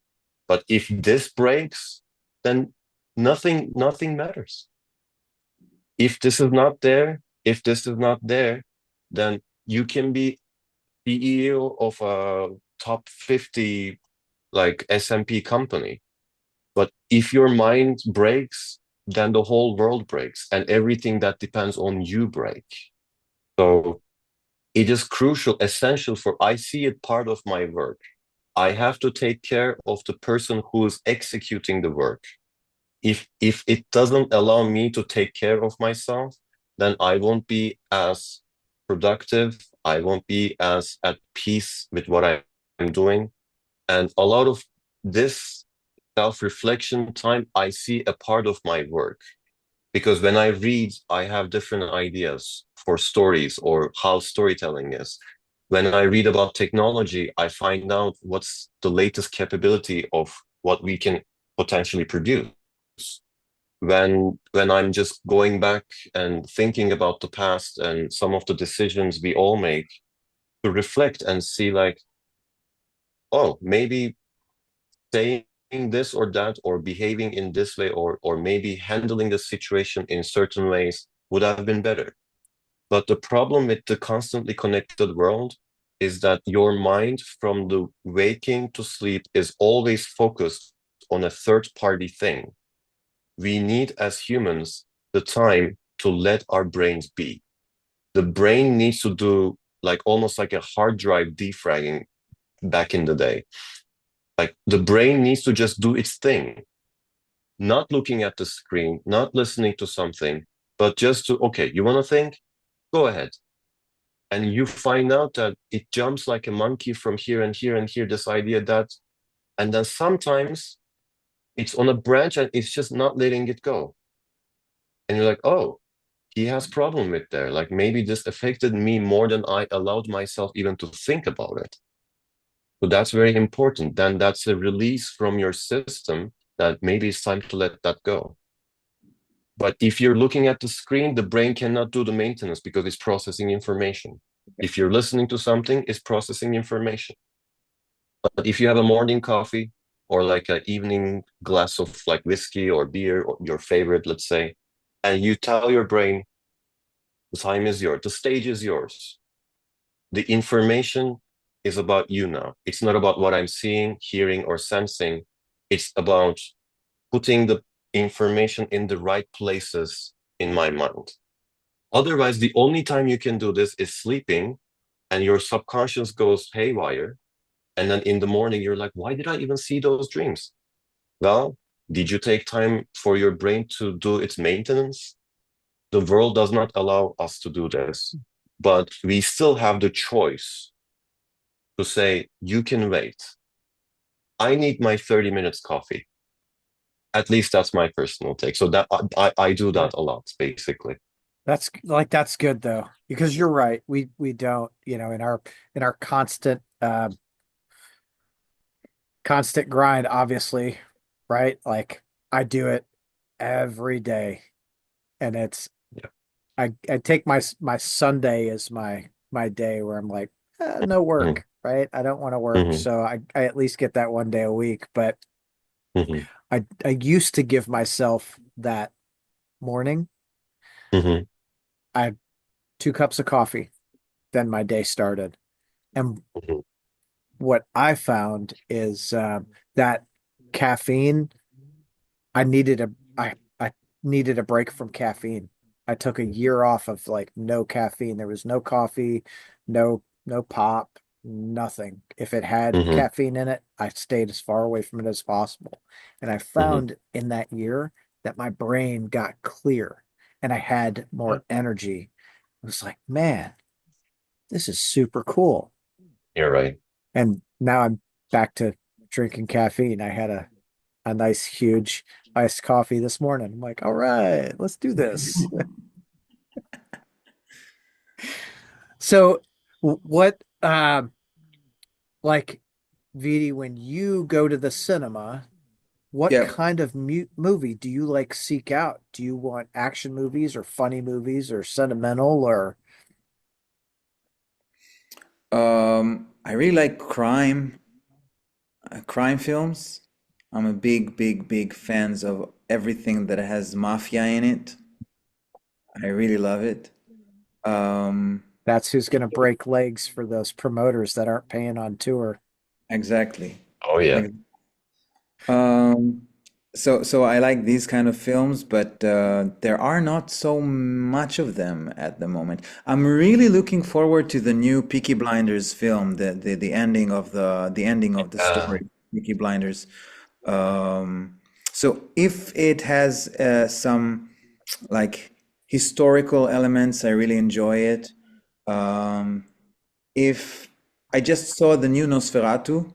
S3: But if this breaks, then nothing matters. If this is not there, if this is not there, then you can be CEO of a top 50 like S&P company. But if your mind breaks, then the whole world breaks and everything that depends on you break. So it is crucial, essential for, I see it part of my work. I have to take care of the person who is executing the work. If it doesn't allow me to take care of myself, then I won't be as productive. I won't be as at peace with what I'm doing. And a lot of this self-reflection time, I see a part of my work. Because when I read, I have different ideas for stories or how storytelling is. When I read about technology, I find out what's the latest capability of what we can potentially produce. When I'm just going back and thinking about the past and some of the decisions we all make, to reflect and see like, oh, maybe saying this or that or behaving in this way or maybe handling the situation in certain ways would have been better. But the problem with the constantly connected world is that your mind from the waking to sleep is always focused on a third party thing. We need as humans the time to let our brains be. The brain needs to do like almost like a hard drive defragging back in the day. Like the brain needs to just do its thing, not looking at the screen, not listening to something, but just to, okay, you want to think? Go ahead. And you find out that it jumps like a monkey from here and here and here, this idea that, and then sometimes it's on a branch and it's just not letting it go. And you're like, oh, he has problem with there. Like maybe this affected me more than I allowed myself even to think about it. So that's very important. Then that's a release from your system that maybe it's time to let that go. But if you're looking at the screen, the brain cannot do the maintenance because it's processing information. If you're listening to something, it's processing information. But if you have a morning coffee or like an evening glass of like whiskey or beer or your favorite, let's say, and you tell your brain, the time is yours, the stage is yours. The information is about you now. It's not about what I'm seeing, hearing, or sensing. It's about putting the information in the right places in my mind. Otherwise, the only time you can do this is sleeping and your subconscious goes haywire. And then in the morning, you're like, why did I even see those dreams? Well, did you take time for your brain to do its maintenance? The world does not allow us to do this, but we still have the choice to say, you can wait. I need my 30 minutes coffee. At least that's my personal take. So that I do
S1: Yeah.
S3: that a lot, basically.
S1: That's good though, because you're right. We don't, in our constant Constant grind, obviously, right? Like I do it every day, and it's
S3: Yeah.
S1: I take my Sunday as my day where I'm like, no
S3: Mm-hmm.
S1: work, right? I don't want to work,
S3: Mm-hmm.
S1: so I at least get that one day a week. But
S3: Mm-hmm.
S1: I used to give myself that morning.
S3: Mm-hmm.
S1: I had 2 cups of coffee, then my day started. And
S3: Mm-hmm.
S1: what I found is that caffeine, I needed a I needed a break from caffeine. I took a year off of like no caffeine. There was no coffee, no pop, nothing. If it had
S3: Mm-hmm.
S1: caffeine in it, I stayed as far away from it as possible. And I
S3: Mm-hmm.
S1: found in that year that my brain got clear and I had more energy. I was like, man, this is super cool.
S3: You're right.
S1: And now I'm back to drinking caffeine. I had a nice huge iced coffee this morning. I'm like, all right, let's do this. So what like Vidi, when you go to the cinema, what
S2: Yeah.
S1: kind of movie do you like seek out? Do you want action movies or funny movies or sentimental or
S2: I really like crime films. I'm a big, big, big fans of everything that has mafia in it. I really love it. Um,
S1: that's who's going to break legs for those promoters that aren't paying on tour?
S2: exactly.
S3: Oh yeah.
S2: Ex- Um, so I like these kind of films, but there are not so much of them at the moment. I'm really looking forward to the new Peaky Blinders film, the ending of the ending of the
S3: Uh,
S2: story, Peaky Blinders. Um, so if it has some like historical elements, I really enjoy it. Um, if I just saw the new Nosferatu,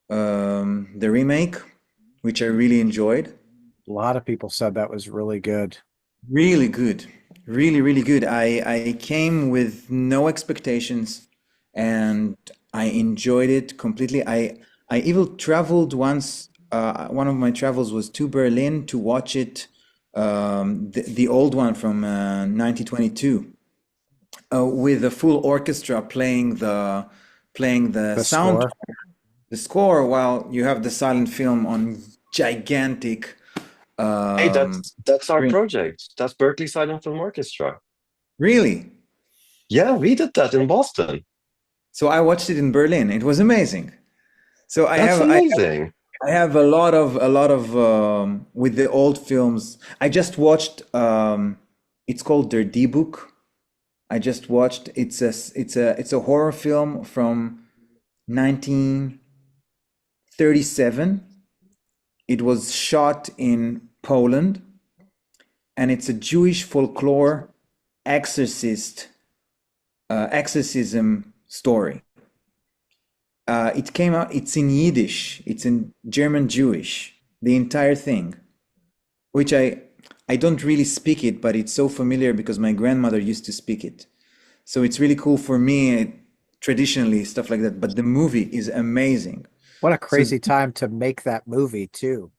S2: the remake, which I really enjoyed.
S1: A lot of people said that was really good.
S2: Really good. Really, really good. I came with no expectations and I enjoyed it completely. I even traveled once. One of my travels was to Berlin to watch it, the old one from 1922, with the full orchestra playing the
S1: The
S2: sound,
S1: score.
S2: the score, while you have the silent film on gigantic
S3: hey,
S2: um,
S3: that's our
S2: screen.
S3: project. That's Berkeley Silent Film Orchestra.
S2: Really?
S3: Yeah, we did that in Boston.
S2: So I watched it in Berlin. It was amazing. So
S3: That's amazing.
S2: I have a lot of with the old films. I just watched it's called Der D-Book. I just watched it's a horror film from 1937. It was shot in Poland and it's a Jewish folklore exorcist exorcism story. It came out, it's in Yiddish, it's in German Jewish, the entire thing, which I don't really speak it, but it's so familiar because my grandmother used to speak it. So it's really cool for me, traditionally, stuff like that. But the movie is amazing.
S1: What a
S2: So
S1: crazy time to make that movie too.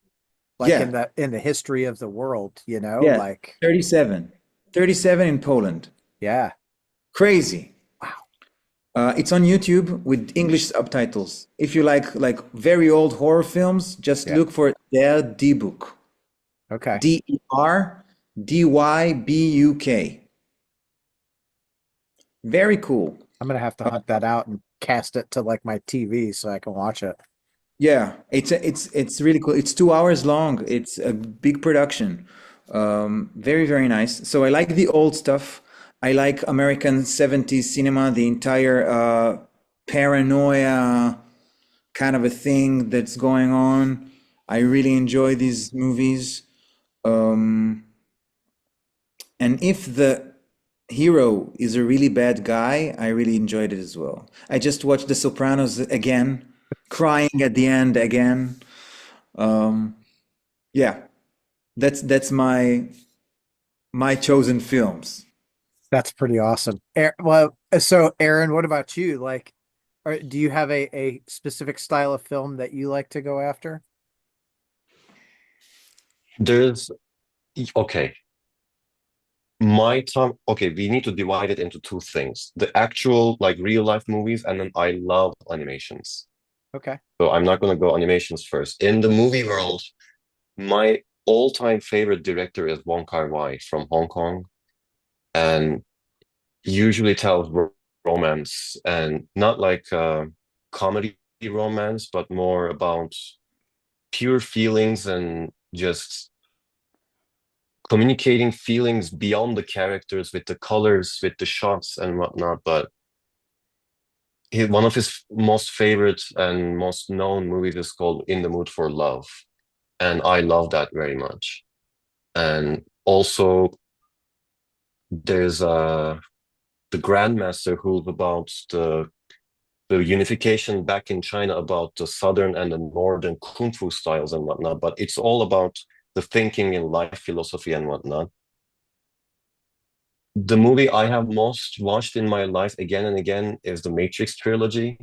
S1: Like
S2: yeah,
S1: in the history of the world, you know?
S2: yeah,
S1: Like,
S2: 37. 37 in Poland.
S1: yeah.
S2: Crazy.
S1: Wow.
S2: It's on YouTube with English subtitles. If you like very old horror films, just
S1: Yeah.
S2: look for Der D-Book.
S1: Okay.
S2: Derdybuk. Very cool.
S1: I'm gonna have to hunt that out and cast it to like my TV so I can watch it.
S2: Yeah, it's really cool. It's 2 hours long. It's a big production. Very, very nice. So I like the old stuff. I like American 70s cinema, the entire paranoia kind of a thing that's going on. I really enjoy these movies. Um, and if the hero is a really bad guy, I really enjoyed it as well. I just watched The Sopranos again, crying at the end again. Um, yeah, that's my chosen films.
S1: That's pretty awesome. Well, so Aaron, what about you? Like, do you have a specific style of film that you like to go after?
S3: There's okay. My time, okay, we need to divide it into two things. The actual like real life movies, and then I love animations.
S1: Okay.
S3: So I'm not gonna go animations first. In the movie world, my all-time favorite director is Wong Kar-wai from Hong Kong, and usually tells romance and not like comedy romance, but more about pure feelings and just communicating feelings beyond the characters with the colors, with the shots and whatnot. But one of his most favorite and most known movies is called In the Mood for Love. And I love that very much. And also, there's the Grandmaster who's about the unification back in China about the southern and the northern kung fu styles and whatnot. But it's all about the thinking in life philosophy and whatnot. The movie I have most watched in my life again and again is the Matrix trilogy.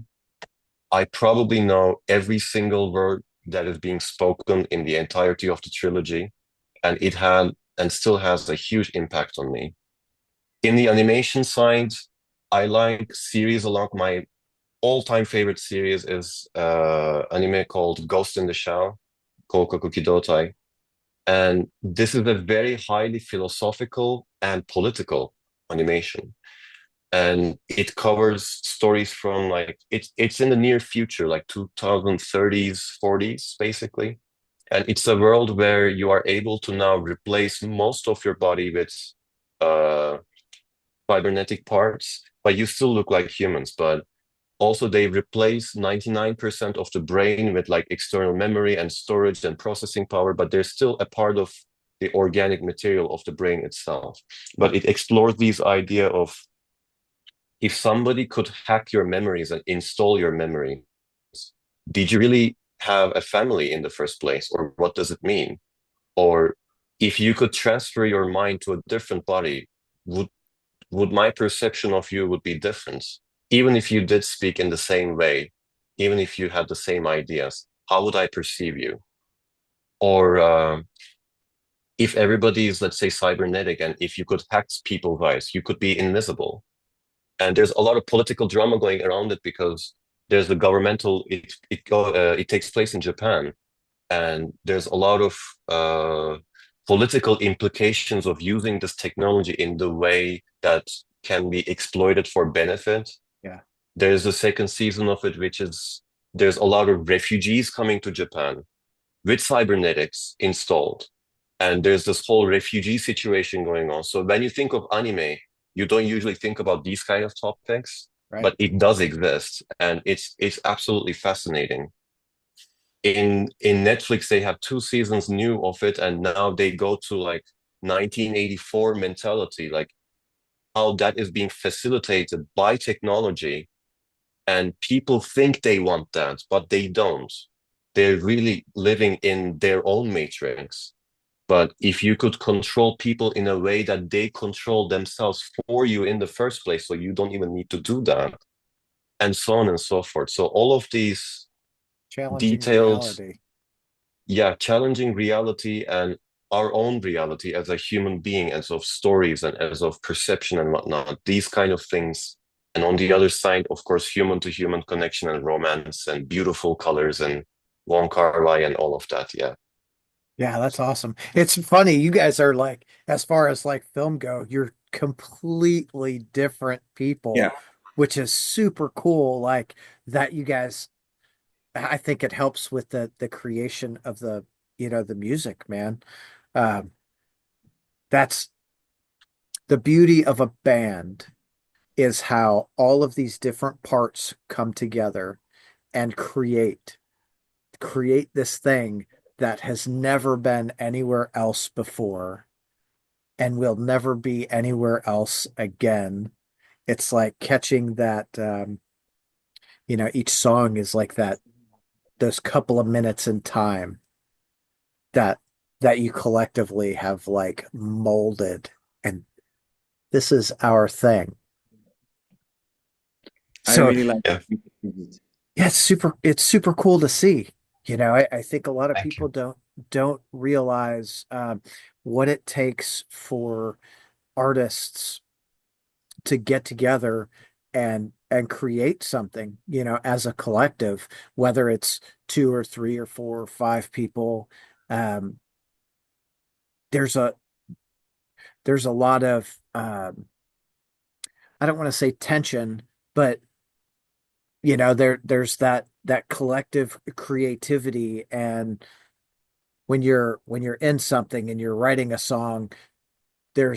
S3: I probably know every single word that is being spoken in the entirety of the trilogy, and it had and still has a huge impact on me. In the animation side, I like series along my all-time favorite series is anime called Ghost in the Shell, Kokaku Kidotai. And this is a very highly philosophical and political animation. And it covers stories from like it's in the near future, like 2030s, 40s, basically. And it's a world where you are able to now replace most of your body with uh cybernetic parts, but you still look like humans. But also they replace 99% of the brain with like external memory and storage and processing power, but they're still a part of the organic material of the brain itself. But it explores these idea of if somebody could hack your memories and install your memories, did you really have a family in the first place? Or what does it mean? Or if you could transfer your mind to a different body, would would my perception of you would be different? Even if you did speak in the same way, even if you had the same ideas, how would I perceive you? Or if everybody is, let's say, cybernetic, and if you could hack people's eyes, you could be invisible. And there's a lot of political drama going around it because there's the governmental. It takes place in Japan, and there's a lot of political implications of using this technology in the way that can be exploited for benefit.
S1: Yeah.
S3: There's a second season of it, which is there's a lot of refugees coming to Japan with cybernetics installed. And there's this whole refugee situation going on. So when you think of anime, you don't usually think about these kind of topics,
S1: Right.
S3: but it does exist, and it's absolutely fascinating. In Netflix, they have two seasons new of it, and now they go to like 1984 mentality, like how that is being facilitated by technology, and people think they want that, but they don't. They're really living in their own matrix. But if you could control people in a way that they control themselves for you in the first place, so you don't even need to do that, and so on and so forth. So all of these
S1: Challenging
S3: detailed,
S1: reality.
S3: yeah, challenging reality and our own reality as a human being, as of stories and as of perception and whatnot, these kind of things. And on the other side, of course, human to human connection and romance and beautiful colors and Wong Kar-wai and all of that. Yeah.
S1: Yeah, that's awesome. It's funny. You guys are like, as far as like film go, you're completely different people,
S2: Yeah.
S1: which is super cool. Like that you guys, I think it helps with the creation of the music, man. Um, that's the beauty of a band is how all of these different parts come together and create this thing that has never been anywhere else before and will never be anywhere else again. It's like catching that, each song is like that, those couple of minutes in time that that you collectively have like molded, and this is our thing.
S2: I
S1: So
S2: really like
S3: Yeah,
S2: it.
S1: yeah, it's super cool to see. I think a lot of
S3: thank
S1: people
S3: you.
S1: don't realize what it takes for artists to get together and create something, as a collective, whether it's two or three or four or five people. Um, there's a there's a lot of I don't want to say tension, but there's that collective creativity. And when you're in something and you're writing a song, there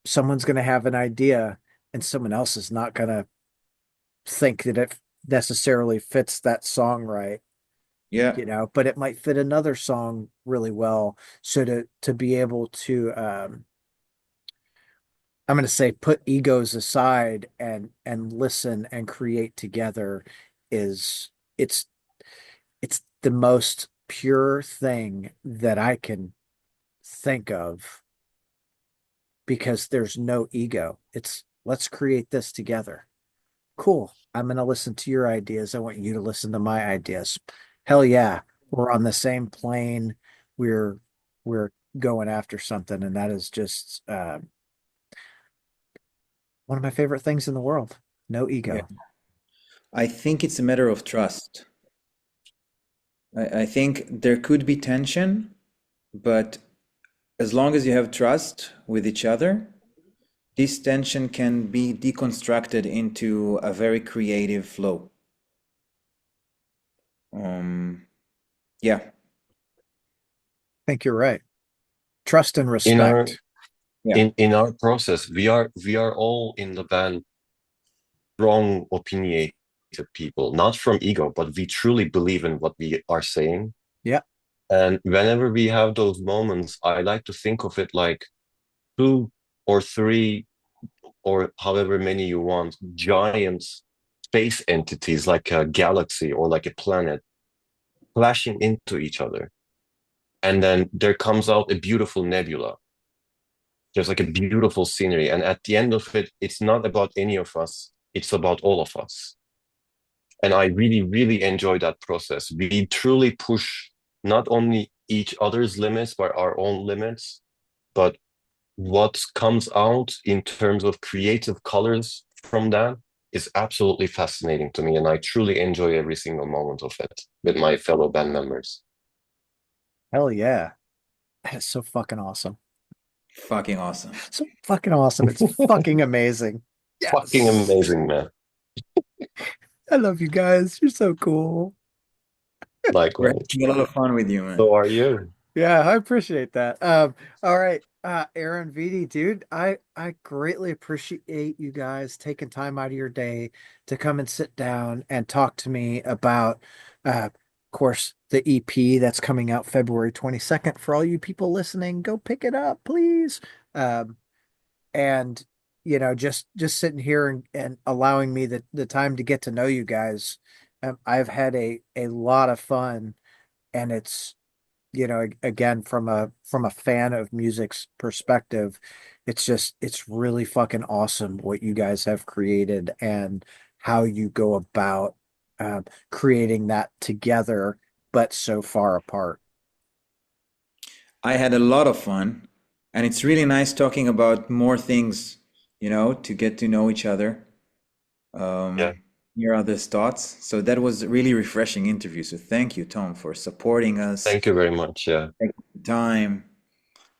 S1: someone's going to have an idea and someone else is not going to think that it necessarily fits that song right,
S2: Yeah,
S1: but it might fit another song really well. So to be able to I'm going to say put egos aside and listen and create together is it's it's the most pure thing that I can think of, because there's no ego. It's let's create this together. Cool. I'm going to listen to your ideas. I want you to listen to my ideas. Hell yeah. We're on the same plane. We're we're going after something, and that is just one of my favorite things in the world. No
S2: yeah.
S1: ego.
S2: I think it's a matter of trust. I think there could be tension, but as long as you have trust with each other, this tension can be deconstructed into a very creative flow. Um, yeah,
S1: I think you're right. Trust and
S3: In our
S1: respect.
S2: yeah.
S3: in our process, we are all in the band strong, opinionated people, not from ego, but we truly believe in what we are saying.
S1: Yeah.
S3: And whenever we have those moments, I like to think of it like two or three or however many you want, giant space entities like a galaxy or like a planet clashing into each other. And then there comes out a beautiful nebula. There's like a beautiful scenery. And at the end of it, it's not about any of us, it's about all of us. And I really, really enjoy that process. We truly push not only each other's limits, but our own limits, but what comes out in terms of creative colors from that is absolutely fascinating to me. And I truly enjoy every single moment of it with my fellow band members.
S1: Hell yeah. That is so fucking awesome.
S2: Fucking awesome.
S1: So fucking awesome. It's fucking amazing.
S3: Fucking
S1: Yes.
S3: amazing, man.
S1: I love you guys. You're so cool.
S2: We're
S3: Likewise.
S2: having a lot of fun with you, man.
S3: So are you.
S1: Yeah, I appreciate that. All right. Aaron Vidi, dude, I greatly appreciate you guys taking time out of your day to come and sit down and talk to me about of course the EP that's coming out February 22nd. For all you people listening, go pick it up, please. Um, and just sitting here and allowing me the time to get to know you guys. I've had a lot of fun, and it's again, from a fan of music's perspective, it's really fucking awesome what you guys have created and how you go about creating that together, but so far apart.
S2: I had a lot of fun, and it's really nice talking about more things, to get to know each other,
S3: Yeah.
S2: hear others' thoughts. So that was a really refreshing interview. So thank you, Tom, for supporting us,
S3: Thank you very much. Yeah.
S2: taking the time,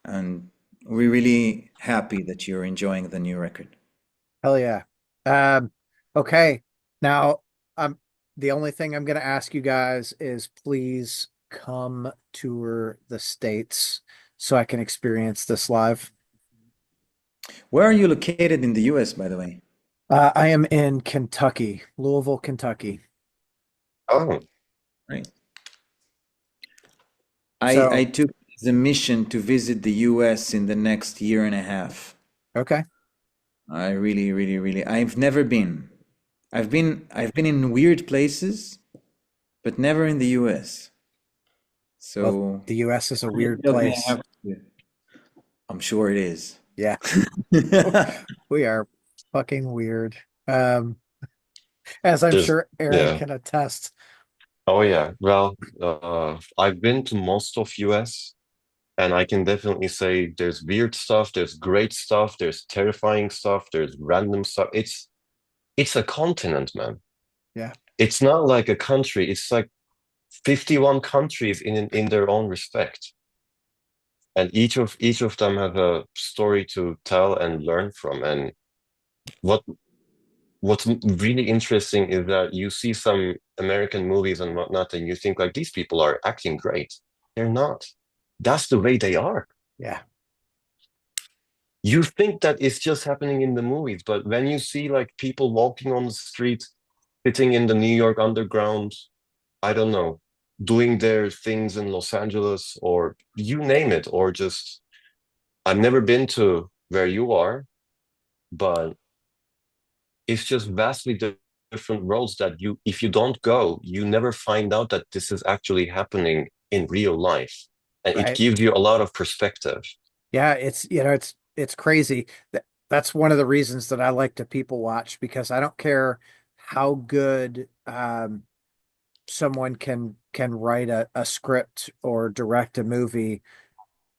S2: and we're really happy that you're enjoying the new record.
S1: Hell yeah. Um, okay. Now, I'm the only thing I'm gonna ask you guys is please come tour the States so I can experience this live.
S2: Where are you located in the US, by the way?
S1: I am in Kentucky, Louisville, Kentucky.
S3: Oh,
S2: Right. I
S1: So,
S2: took the mission to visit the US in the next year and a half.
S1: okay.
S2: I really, really, really, I've never been. I've been in weird places, but never in the US.
S1: Well,
S2: So
S1: the US is a
S2: it
S1: weird
S2: tells me I
S1: place.
S2: have to. I'm sure it is.
S1: Yeah, we are fucking weird. as I'm
S3: There's
S1: sure Aaron
S3: yeah.
S1: can attest.
S3: Oh yeah. Well, I've been to most of US and I can definitely say there's weird stuff, there's great stuff, there's terrifying stuff, there's random stuff. It's a continent, man.
S1: Yeah,
S3: It's not like a country. It's like 51 countries in their own respect. And each of them have a story to tell and learn from. And what what's really interesting is that you see some American movies and whatnot, and you think like these people are acting great. They're not. That's the way they are.
S1: yeah,
S3: You think that it's just happening in the movies, but when you see like people walking on the street, sitting in the New York underground, I don't know, doing their things in Los Angeles or you name it, or just I've never been to where you are, but it's just vastly different worlds that you, if you don't go, you never find out that this is actually happening in real life. And it
S1: right.
S3: gives you a lot of perspective.
S1: Yeah, it's it's crazy. That's one of the reasons that I like to people watch because I don't care how good someone can write a script or direct a movie.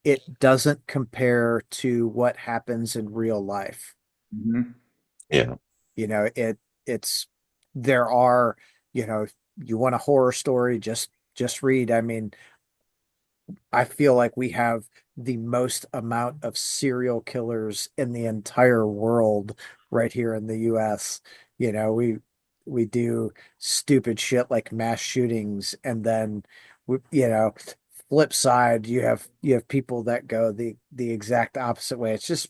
S1: It doesn't compare to what happens in real life.
S2: Hmm.
S3: Yeah.
S1: You know, it's there are, you know, if you want a horror story, just read. I mean, I feel like we have the most amount of serial killers in the entire world right here in the US. You know, we do stupid shit like mass shootings, and then you know, flip side, you have people that go the exact opposite way. It's just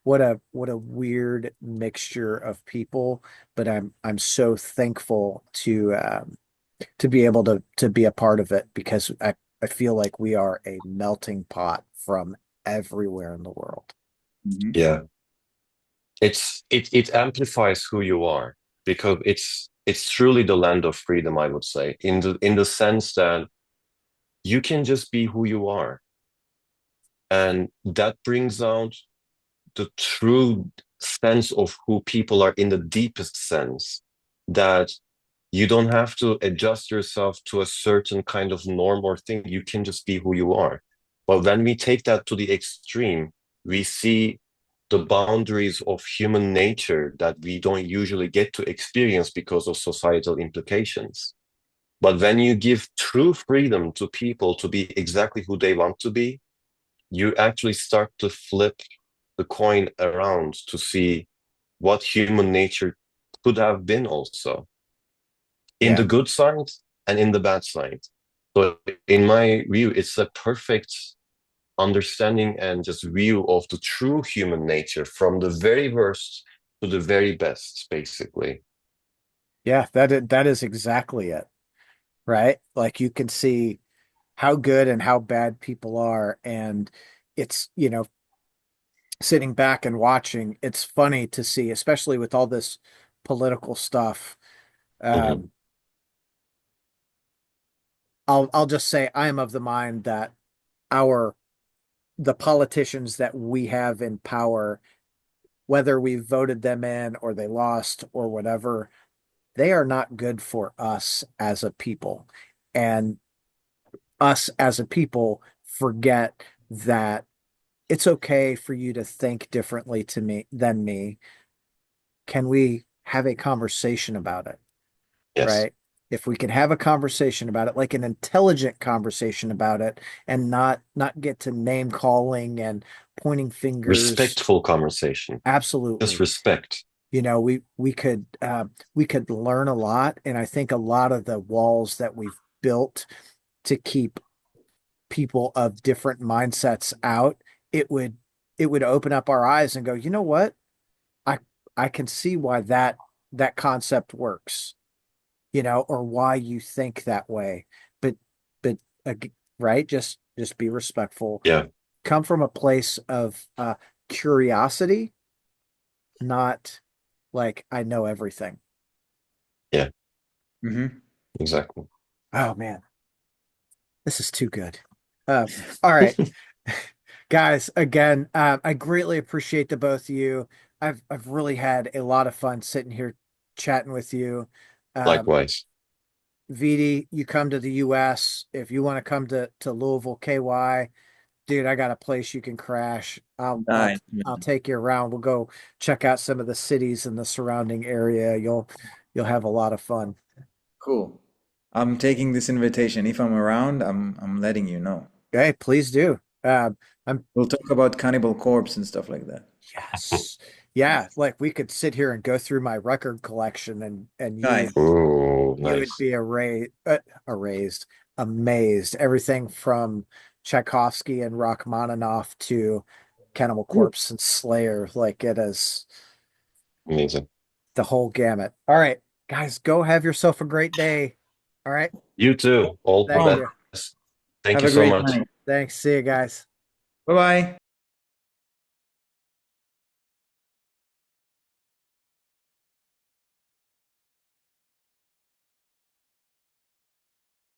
S1: what a weird mixture of people, but I'm so thankful to be able to be a part of it because I feel like we are a melting pot from everywhere in the world.
S2: Hmm.
S3: Yeah. It amplifies who you are because it's truly the land of freedom, I would say, in the sense that you can just be who you are. And that brings out the true sense of who people are in the deepest sense, that you don't have to adjust yourself to a certain kind of norm or thing. You can just be who you are. But when we take that to the extreme, we see the boundaries of human nature that we don't usually get to experience because of societal implications. But when you give true freedom to people to be exactly who they want to be, you actually start to flip the coin around to see what human nature could have been also in
S1: Yeah.
S3: the good side and in the bad side. So in my view, it's a perfect understanding and just view of the true human nature from the very worst to the very best, basically.
S1: Yeah, that is exactly it, right? Like you can see how good and how bad people are, and it's, you know, sitting back and watching, it's funny to see, especially with all this political stuff.
S3: Hmm.
S1: Um, I'll just say I am of the mind that our the politicians that we have in power, whether we voted them in or they lost or whatever, they are not good for us as a people. And us as a people forget that it's okay for you to think differently to me than me. Can we have a conversation about it?
S3: Yes.
S1: Right? If we can have a conversation about it, like an intelligent conversation about it, and not get to name calling and pointing fingers.
S3: Respectful conversation. Just
S1: Absolutely.
S3: respect.
S1: You know, we could learn a lot, and I think a lot of the walls that we've built to keep people of different mindsets out, it would it would open up our eyes and go, you know what? I I can see why that concept works, you know, or why you think that way. But but uh, right, just be respectful.
S3: Yeah.
S1: Come from a place of curiosity, not like I know everything.
S3: Yeah.
S2: Hmm.
S3: Exactly.
S1: Oh man, this is too good. Uh, all right, guys. Again, I greatly appreciate the both of you. I've really had a lot of fun sitting here chatting with you. Um,
S3: Likewise.
S1: Vidi, you come to the US. If you want to come to Louisville, KY, dude, I got a place you can crash.
S2: Nice,
S1: I'll
S2: man.
S1: take you around. We'll go check out some of the cities in the surrounding area. You'll have a lot of fun.
S2: Cool. I'm taking this invitation. If I'm around, I'm letting you know.
S1: Okay, please do. I'm
S2: We'll talk about Cannibal Corpse and stuff like that.
S1: Yes. Yeah, like we could sit here and go through my record collection and
S2: Nice.
S3: Ooh,
S1: you would
S3: nice.
S1: be amazed. Everything from Tchaikovsky and Rachmaninoff to Cannibal Corpse and Slayer, like it is
S3: Amazing.
S1: the whole gamut. All right, guys, go have yourself a great day. All right.
S3: You too. All the
S1: Thank
S2: Um,
S1: you.
S3: best. Thank
S2: have
S3: you
S2: a
S3: so
S2: great
S3: much.
S2: night.
S1: Thanks. See you guys.
S2: Bye bye.